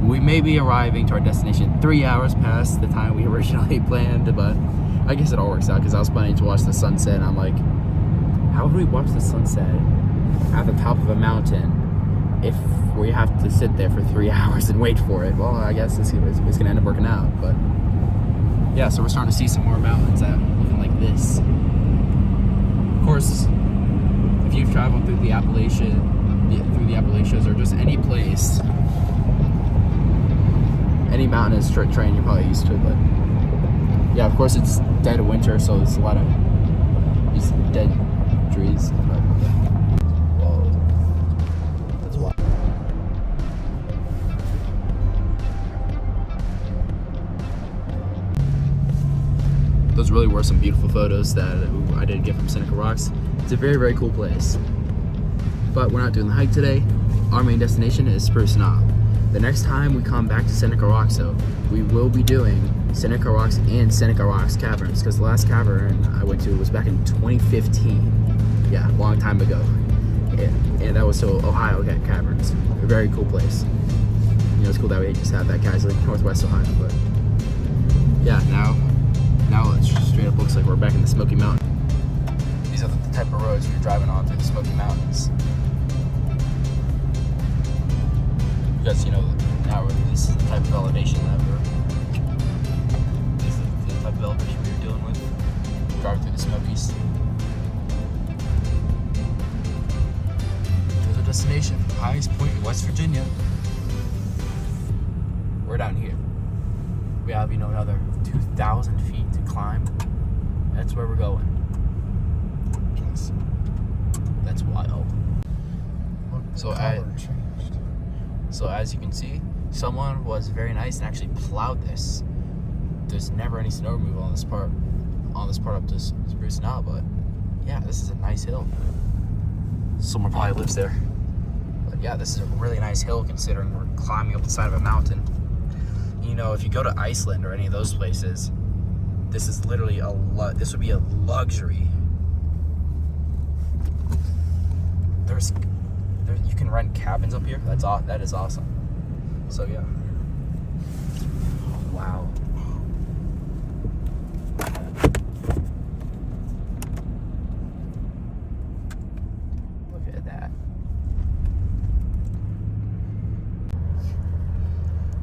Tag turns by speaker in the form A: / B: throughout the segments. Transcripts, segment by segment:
A: we may be arriving to our destination 3 hours past the time we originally planned, but I guess it all works out because I was planning to watch the sunset, and I'm like, how would we watch the sunset at the top of a mountain if we have to sit there for 3 hours and wait for it? Well, I guess it's gonna end up working out, but yeah, so we're starting to see some more mountains that looking like this. Of course, if you've traveled through the Appalachians or just any place, any mountainous terrain, you're probably used to it. But yeah, of course it's dead of winter, so there's a lot of just dead trees. But whoa, that's wild. Those really were some beautiful photos that I did get from Seneca Rocks. It's a very, very cool place. But we're not doing the hike today. Our main destination is Spruce Knob. The next time we come back to Seneca Rocks, though, we will be doing Seneca Rocks and Seneca Rocks Caverns, because the last cavern I went to was back in 2015. Yeah, a long time ago. And that was to Ohio Caverns. A very cool place. You know, it's cool that we just have that casually Northwest Ohio, but yeah, now it straight up looks like we're back in the Smoky Mountains. These are the type of roads you're driving on through the Smoky Mountains. Because, you know, now this is the type of elevation that this is the type of elevation we were dealing with driving through the Smokies. To the destination, highest point in West Virginia. We're down here. We have, you know, another 2,000 feet to climb. That's where we're going. That's wild. So as you can see, someone was very nice and actually plowed this. There's never any snow removal on this part up to Spruce Knob, but yeah, this is a nice hill. Someone probably lives there. But yeah, this is a really nice hill considering we're climbing up the side of a mountain. You know, if you go to Iceland or any of those places, this is literally this would be a luxury. You can rent cabins up here. That is awesome. So yeah. Wow. Look at that.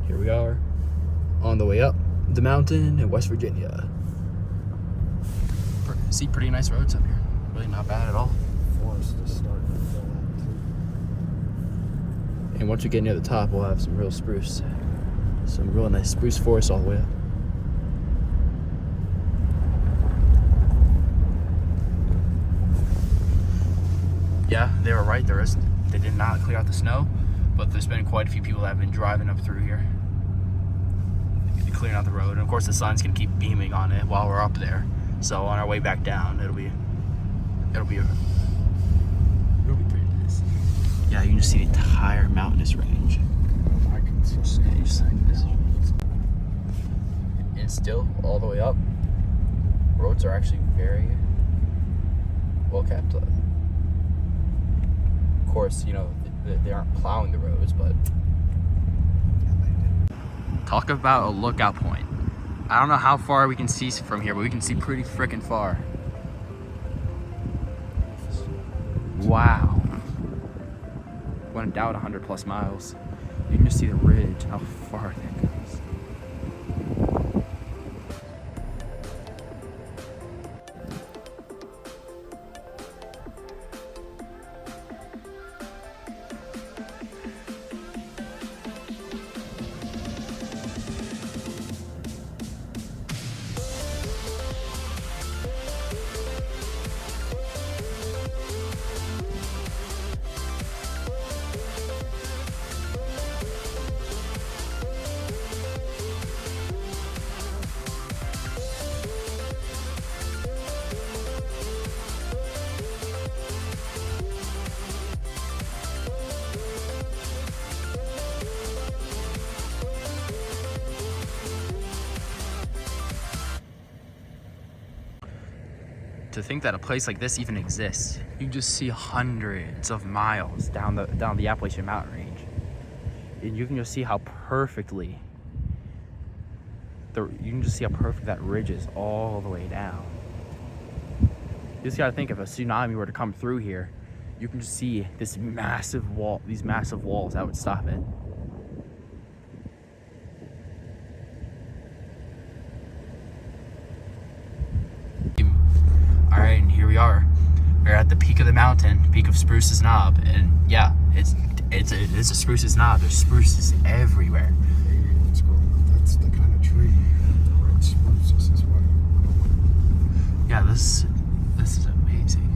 A: Here we are on the way up the mountain in West Virginia. See, pretty nice roads up here. Really not bad at all.
B: Forest is starting to fill in too.
A: And once we get near the top, we'll have some real spruce. Some real nice spruce forest all the way up. Yeah, they were right. They did not clear out the snow, but there's been quite a few people that have been driving up through here, clearing out the road. And of course, the sun's gonna keep beaming on it while we're up there. So on our way back down, it'll be pretty nice. Yeah, you can just see the entire mountainous range.
B: I can see
A: And still, all the way up, roads are actually very well kept. Of course, you know, they aren't plowing the roads, but talk about a lookout point. I don't know how far we can see from here, but we can see pretty freaking far. Wow. Went down 100 plus miles. You can just see the ridge, how far that goes. To think that a place like this even exists. You can just see hundreds of miles down the Appalachian Mountain range. and you can just see how perfectly you can just see how perfect that ridge is all the way down. You just gotta think, if a tsunami were to come through here, you can just see this massive wall, these massive walls that would stop it. All right, and here we are. We're at the peak of the mountain, peak of Spruce Knob, and yeah, it is a Spruce Knob. There's spruces everywhere.
B: Hey, let's go. That's the kind of tree the red spruce. This is what you
A: Yeah, this is amazing.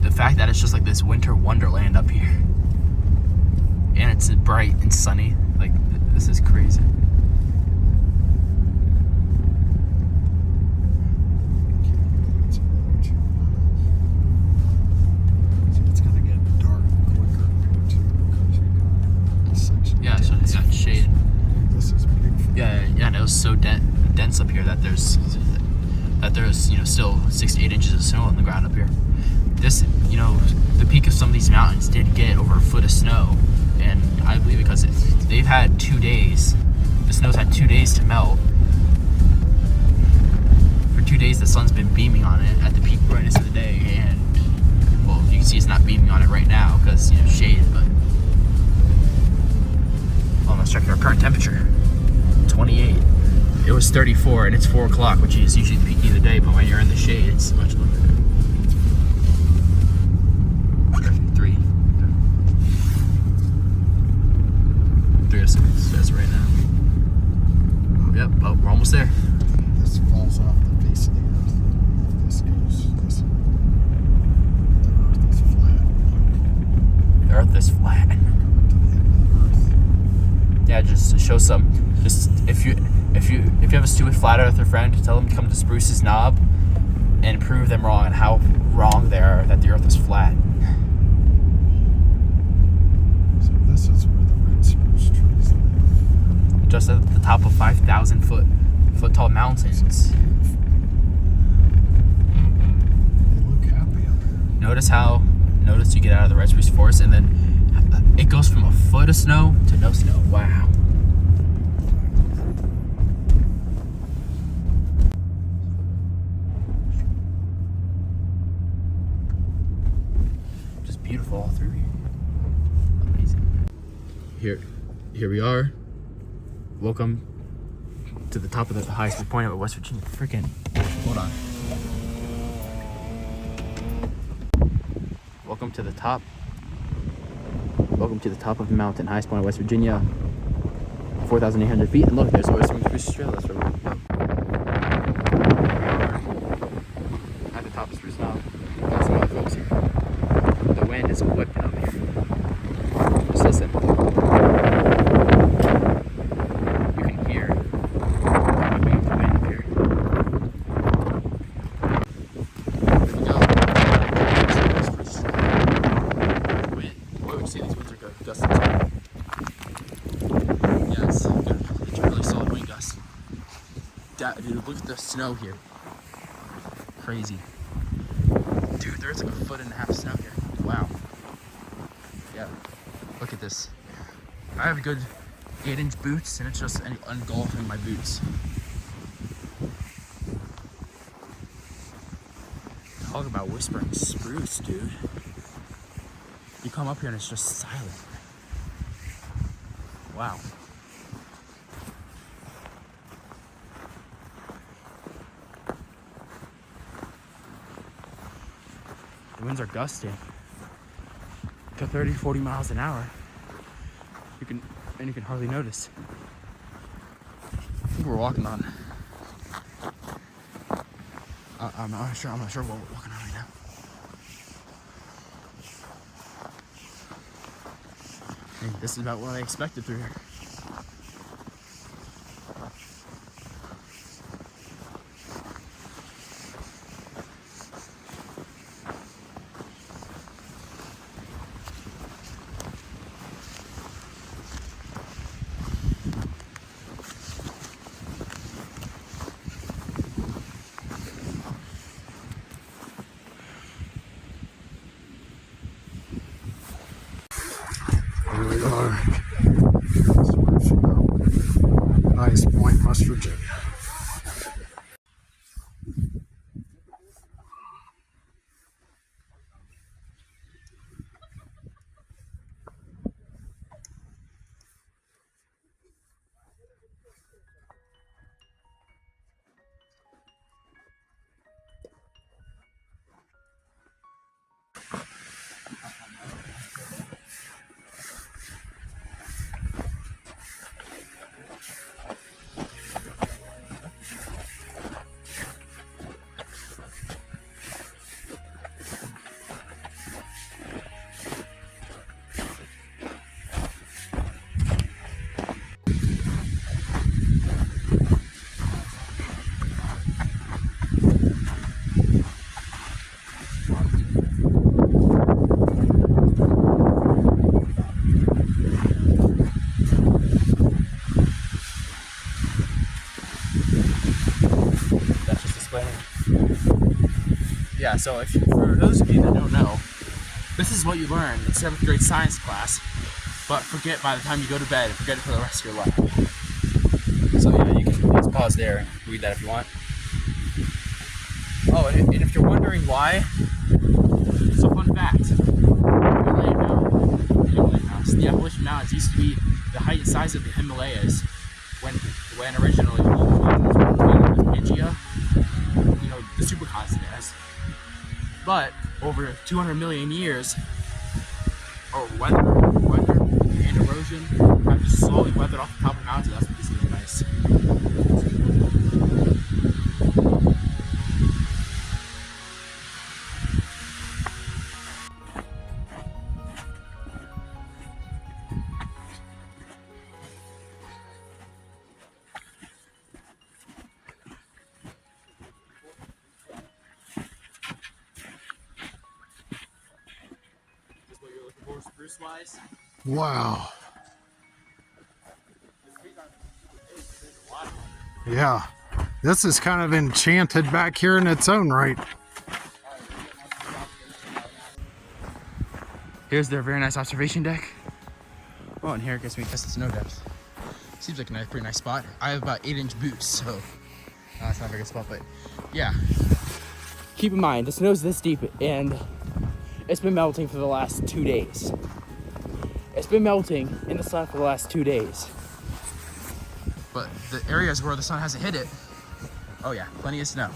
A: The fact that it's just like this winter wonderland up here, and it's bright and sunny, like this is crazy.
B: It's gonna get dark quicker here too because you got this section.
A: Yeah, so it's got shade.
B: This is beautiful.
A: Yeah, and it was so dense up here that there's still 6 to 8 inches of snow on the ground up here. This, the peak of some of these mountains did get over a foot of snow, and I believe because they've had 2 days. The snow's had 2 days to melt. For 2 days, the sun's been beaming on it at the peak brightness of the day, and well, you can see it's not beaming on it right now because shade. But let's check our current temperature. 28. It was 34, and it's 4 o'clock, which is usually the peak of the day. But when you're in the shade, it's much lower. 3. 3 of 6 says right now. Yep, oh, we're almost there.
B: This falls off the face of the earth. This the earth is flat.
A: The earth is flat.
B: Coming to the end of the earth.
A: Yeah, just to show some. Just if you have a stupid flat earther friend, tell them to come to Spruce's Knob and prove them wrong and how wrong they are that the earth is flat.
B: So this is where the red spruce trees live.
A: Just at the top of 5,000 foot tall mountains.
B: They look happy up here.
A: Notice you get out of the red spruce forest and then it goes from a foot of snow to no snow. Wow. Just beautiful all through here. Amazing. Here we are. Welcome to the top of the highest point of West Virginia. Freaking, hold on. Welcome to the top. Welcome to the top of the mountain, highest point of West Virginia. 4,800 feet. And look, there's always some Spruce Trail. That's where we go. At the top of Spruce Knob. Got some other folks here. The wind is whipping up here. Just listen. You can hear the whipping of the wind up here. There we go. Wind. Boy, we can see these winds are gusting. Yes, good. It's a really solid wind gust. Dude, look at the snow here. Crazy. Dude, there's like a foot and a half of snow here. Wow. Yeah. Look at this. I have a good 8-inch boots, and it's just engulfing my boots. Talk about whispering spruce, dude. You come up here and it's just silent. Wow. The winds are gusting to 30 to 40 miles an hour. You can hardly notice. I think we're walking on. I'm not sure what we're walking on right now. And this is about what I expected through here.
B: Here we are. Virginia.
A: That's just explaining. Yeah, so for those of you that don't know, this is what you learn in 7th grade science class, but forget by the time you go to bed and forget it for the rest of your life. So yeah, you can just pause there and read that if you want. Oh, and if you're wondering why, so fun fact, the Appalachian Mountains used to be the height and size of the Himalayas when originally Pangea, the supercontinent. But over 200 million years, weather and erosion have just slowly weathered off the top of the mountain. That's what this is nice. What you're looking for, spruce wise.
B: Wow. Yeah. This is kind of enchanted back here in its own right.
A: Here's their very nice observation deck. Oh, and here it gets me test the snow depth. Seems like a pretty nice spot. I have about 8-inch boots, so that's not a very good spot, but yeah. Keep in mind, the snow's this deep, and it's been melting for the last 2 days. It's been melting in the sun for the last 2 days. But the areas where the sun hasn't hit it, oh yeah, plenty of snow.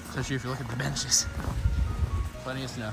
A: Especially if you look at the benches. Plenty of snow.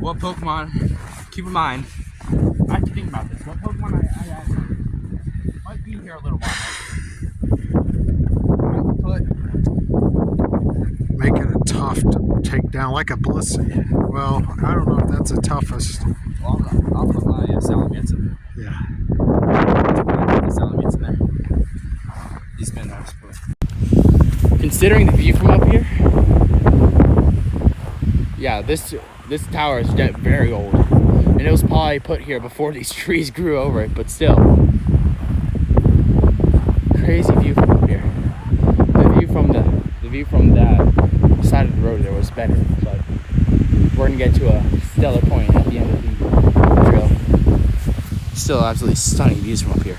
A: What Pokemon, keep in mind, I have to think about this, what Pokemon I have might be here a little while.
B: Make it a tough to take down, like a Blissey. Well, I don't know if that's the toughest.
A: Well, I'll put my Salamence in there.
B: Yeah.
A: Salamence in there. He's been nice, but considering the view from up here, yeah, this tower is very old, and it was probably put here before these trees grew over it, but still, crazy view from up here. The view from that side of the road there was better, but we're gonna get to a stellar point at the end of the trail. Still absolutely stunning views from up here.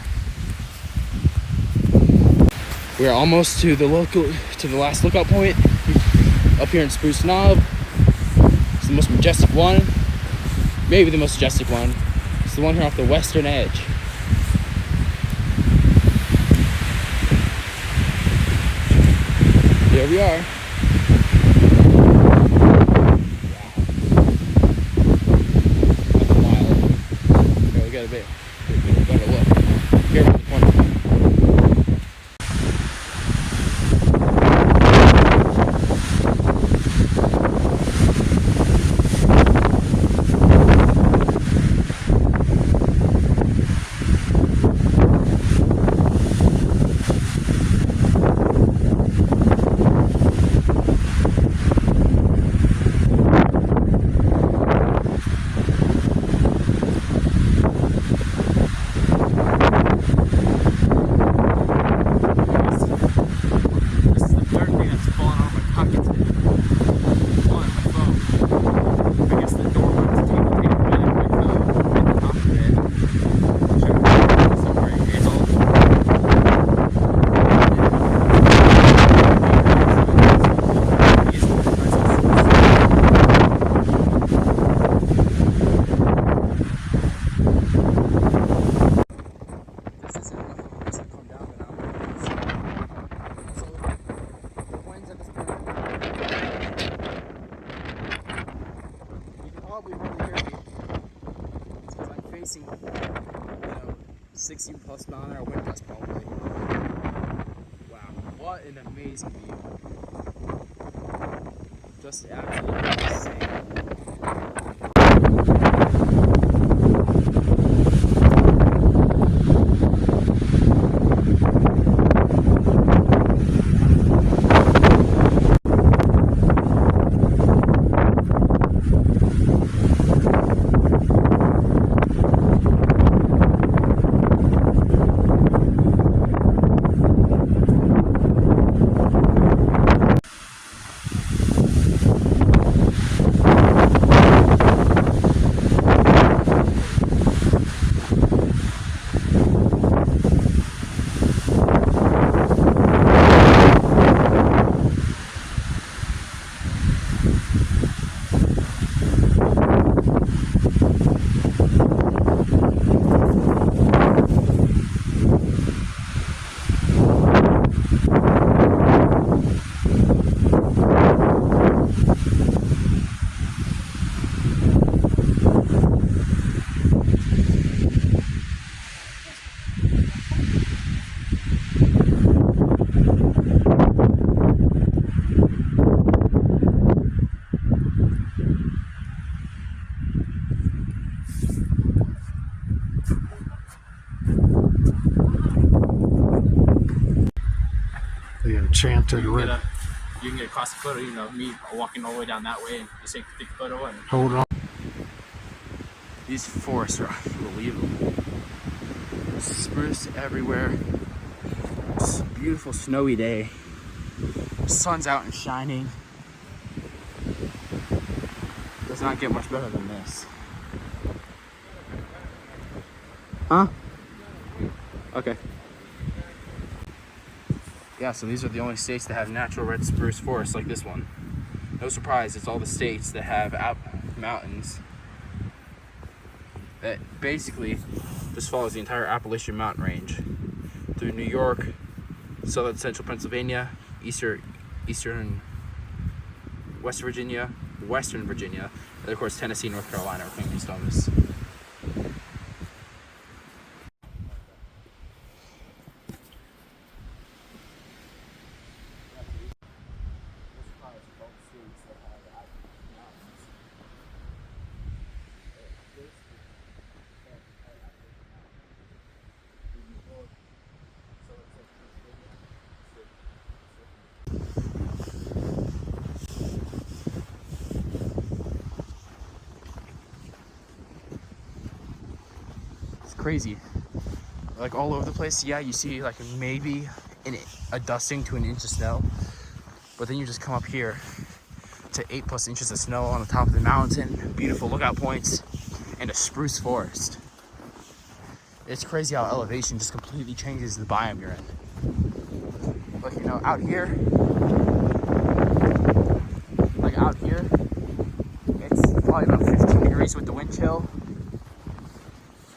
A: We're almost to the last lookout point up here in Spruce Knob. It's the most majestic one, maybe the most majestic one. It's It's the one here off the western edge. Here we are. Wow. That's wild. Here, we got a better look. Here around the corner. Probably hardly hear me. It's because I'm facing, 60 plus mile an hour wind gust probably. Wow, what an amazing view. Just absolutely insane.
B: The enchanted river.
A: You can get a classic photo, me walking all the way down that way and just take a photo. And
B: Hold on.
A: these forests are unbelievable. Spruce everywhere. It's a beautiful snowy day. The sun's out and shining. Does not get much better than this. Huh? Okay. Yeah, so these are the only states that have natural red spruce forests like this one. No surprise, it's all the states that have mountains that basically just follows the entire Appalachian Mountain range through New York, southern central Pennsylvania, eastern West Virginia, western Virginia, and of course Tennessee, North Carolina, where Clingsman Dome is. Crazy, like all over the place. Yeah, you see like maybe a dusting to an inch of snow, but then you just come up here to 8+ inches of snow on the top of the mountain, beautiful lookout points, and a spruce forest. It's crazy how elevation just completely changes the biome you're in. Like, out here, it's probably about 15 degrees with the wind chill.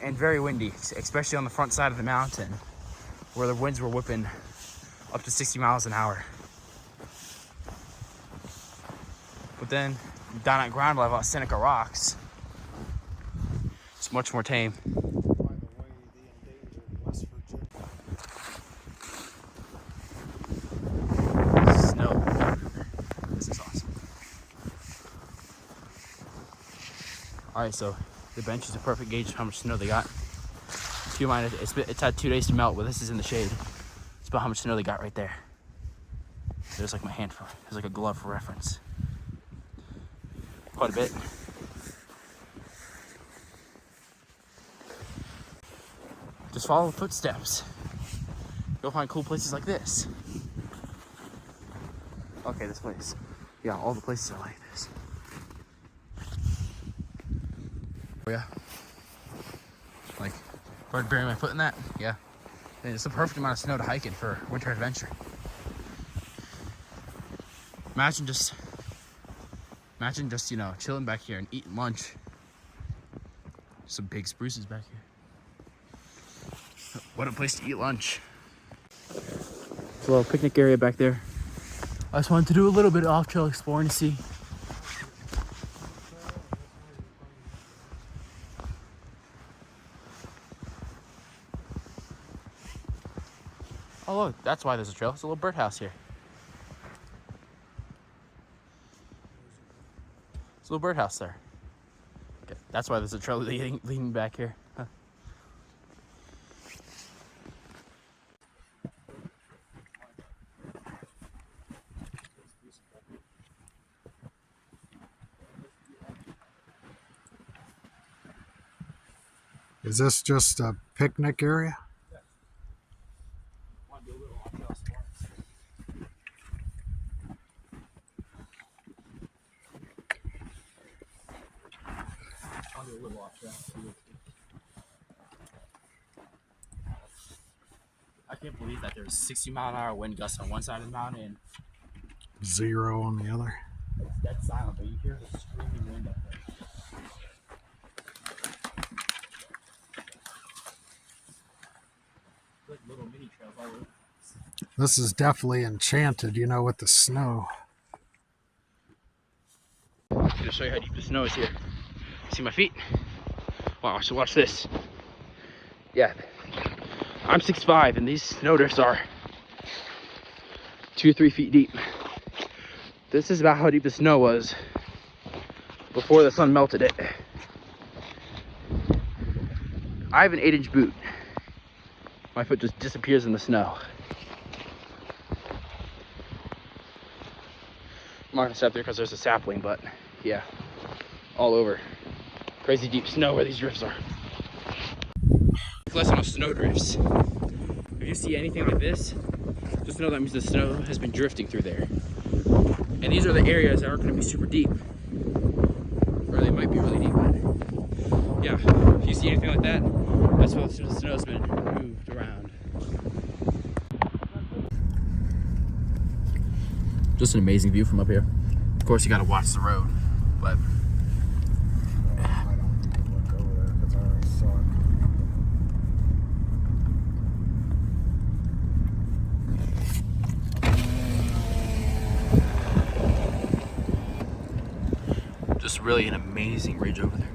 A: and very windy, especially on the front side of the mountain where the winds were whipping up to 60 miles an hour. But then down at ground level at Seneca Rocks, it's much more tame.
B: By the way, the endangered West Virginia.
A: Snow. This is awesome. All right, so the bench is a perfect gauge of how much snow they got. Keep in mind, it's had 2 days to melt, but this is in the shade. It's about how much snow they got right there. There's like my hand for, there's like a glove for reference. Quite a bit. Just follow the footsteps. You'll find cool places like this. Okay, this place. Yeah, all the places are like this. Oh yeah. Like, if I bury my foot in that, yeah. And it's the perfect amount of snow to hike in for winter adventure. Imagine just, you know, chilling back here and eating lunch. Some big spruces back here. What a place to eat lunch. There's a little picnic area back there. I just wanted to do a little bit of off-trail exploring to see. Oh look, that's why there's a trail. There's a little birdhouse here. There's a little birdhouse there. Okay, that's why there's a trail leading back here. Huh.
B: Is this just a picnic area?
A: I can't believe that there's 60-mile-an-hour wind gusts on one side of the mountain and
B: 0 on the other.
A: it's dead silent, but you hear the screaming wind up there. Like little mini trails all over.
B: This is definitely enchanted, you know, with the snow.
A: I'm gonna show you how deep the snow is here. See my feet? Wow, so watch this. Yeah, I'm 6'5", and these snow drifts are 2 or 3 feet deep. This is about how deep the snow was before the sun melted it. I have an 8-inch boot. My foot just disappears in the snow. I'm not gonna step there because there's a sapling, but yeah, all over. Crazy deep snow where these drifts are. Lesson on snow drifts. If you see anything like this, just know that means the snow has been drifting through there. And these are the areas that aren't going to be super deep. Or they might be really deep, but yeah, if you see anything like that, that's where the snow has been moved around. Just an amazing view from up here. Of course, you got to watch the road, but
B: I don't need to look over there because I already saw it coming up.
A: just really an amazing ridge over there.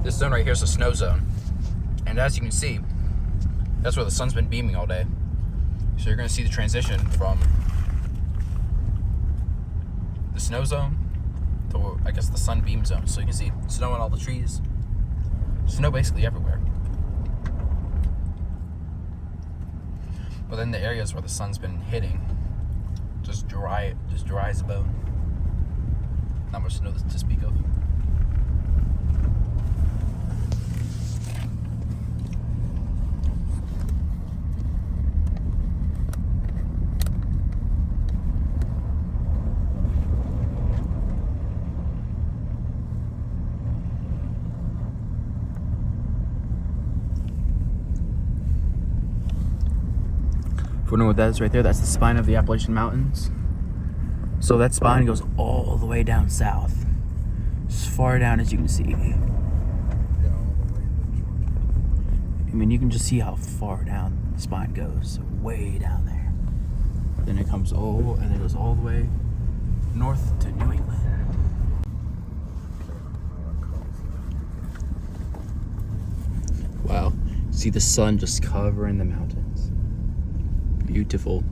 A: This zone right here is a snow zone, and as you can see, that's where the sun's been beaming all day. So you're going to see the transition from the snow zone to, I guess, the sunbeam zone. So you can see snow on all the trees, snow basically everywhere. But then the areas where the sun's been hitting, just dry as a bone. Not much snow to speak of. you wonder what that is right there, that's the spine of the Appalachian Mountains. So that spine goes all the way down south, as far down as you can see.
B: Yeah, all the way to Georgia.
A: I mean, you can just see how far down the spine goes, way down there. Then it comes and then it goes all the way north to New England. Wow, see the sun just covering the mountains. Beautiful.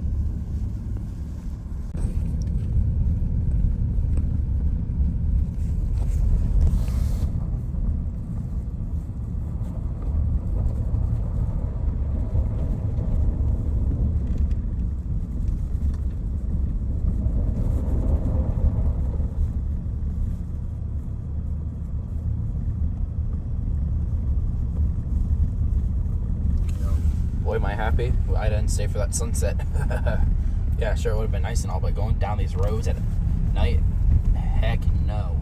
A: Boy, am I happy I didn't stay for that sunset. Yeah, sure, it would have been nice and all, but going down these roads at night, heck no.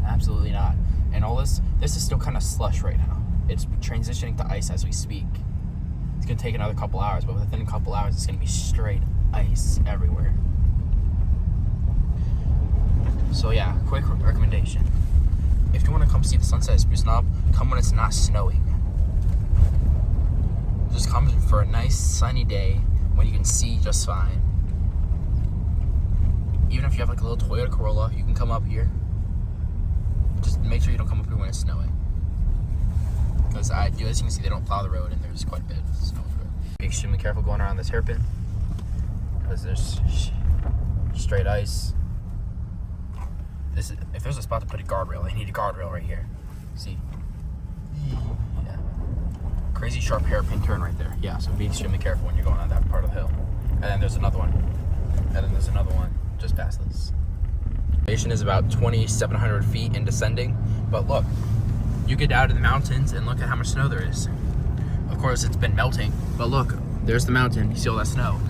A: Absolutely not. And all this is still kind of slush right now. It's transitioning to ice as we speak. It's going to take another couple hours, but within a couple hours, it's going to be straight ice everywhere. So yeah, quick recommendation. If you want to come see the sunset at Spruce Knob, come when it's not snowing. Just come for a nice sunny day when you can see just fine. Even if you have like a little Toyota Corolla, you can come up here. Just make sure you don't come up here when it's snowing. Because as you can see, they don't plow the road and there's quite a bit of snow. Be extremely careful going around this hairpin because there's straight ice. If there's a spot to put a guardrail, I need a guardrail right here. See? Yeah. Crazy sharp hairpin turn right there. Yeah, so be extremely careful when you're going on that part of the hill. And then there's another one. And then there's another one just past this. Elevation is about 2,700 feet in descending. But look, you get out of the mountains and look at how much snow there is. Of course, it's been melting. But look, there's the mountain. You see all that snow.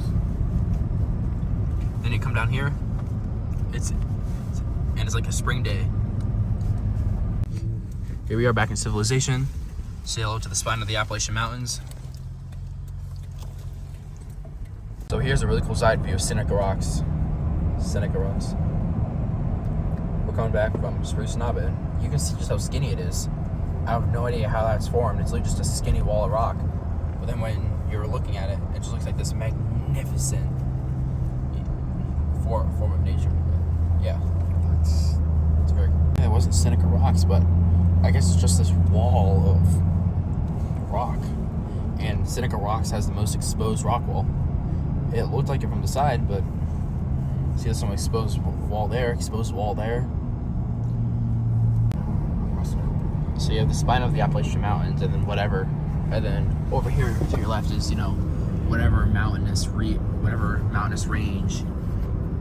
A: Then you come down here. It's like a spring day. Here we are back in civilization. Say hello to the spine of the Appalachian Mountains. So here's a really cool side view of Scenic Rocks. We're coming back from Spruce Knob, and you can see just how skinny it is. I have no idea how that's formed. It's like just a skinny wall of rock. But then when you're looking at it, it just looks like this magnificent form of nature. Yeah. It's very cool. It wasn't Scenic Rocks, but I guess it's just this wall of rock. And Scenic Rocks has the most exposed rock wall. It looked like it from the side, but see there's some exposed wall there. So you have the spine of the Appalachian Mountains, and then whatever, and then over here to your left is, whatever mountainous range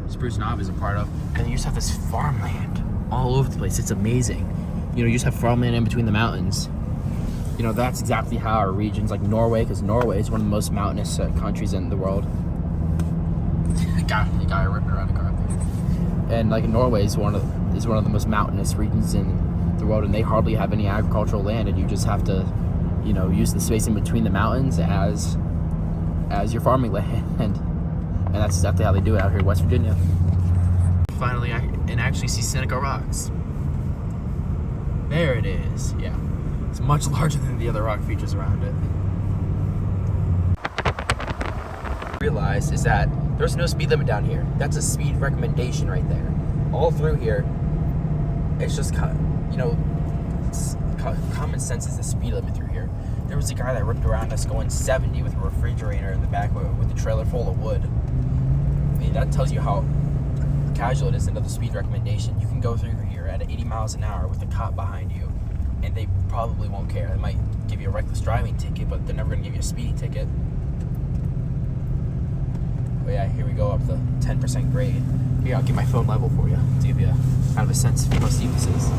A: Spruce Knob is a part of. And you just have this farmland all over the place. It's amazing. You just have farmland in between the mountains. That's exactly how our regions, like Norway, because Norway is one of the most mountainous countries in the world. The guy ripping around the car up there. And like Norway is one of the most mountainous regions in the world, and they hardly have any agricultural land, and you just have to, use the space in between the mountains as your farming land. And that's exactly how they do it out here in West Virginia. Finally, I can actually see Scenic Rocks. There it is. Yeah. It's much larger than the other rock features around it. Realize is that there's no speed limit down here. That's a speed recommendation right there. All through here, it's just, common sense is the speed limit through here. There was a guy that ripped around us going 70 with a refrigerator in the back with a trailer full of wood. I mean, that tells you how casual it is. Another speed recommendation. You can go through here at 80 miles an hour with a cop behind you, and they probably won't care. They might give you a reckless driving ticket, but they're never going to give you a speeding ticket. But yeah, here we go up the 10% grade. Here, I'll get my phone level for you to give you kind of a sense of how steep this is.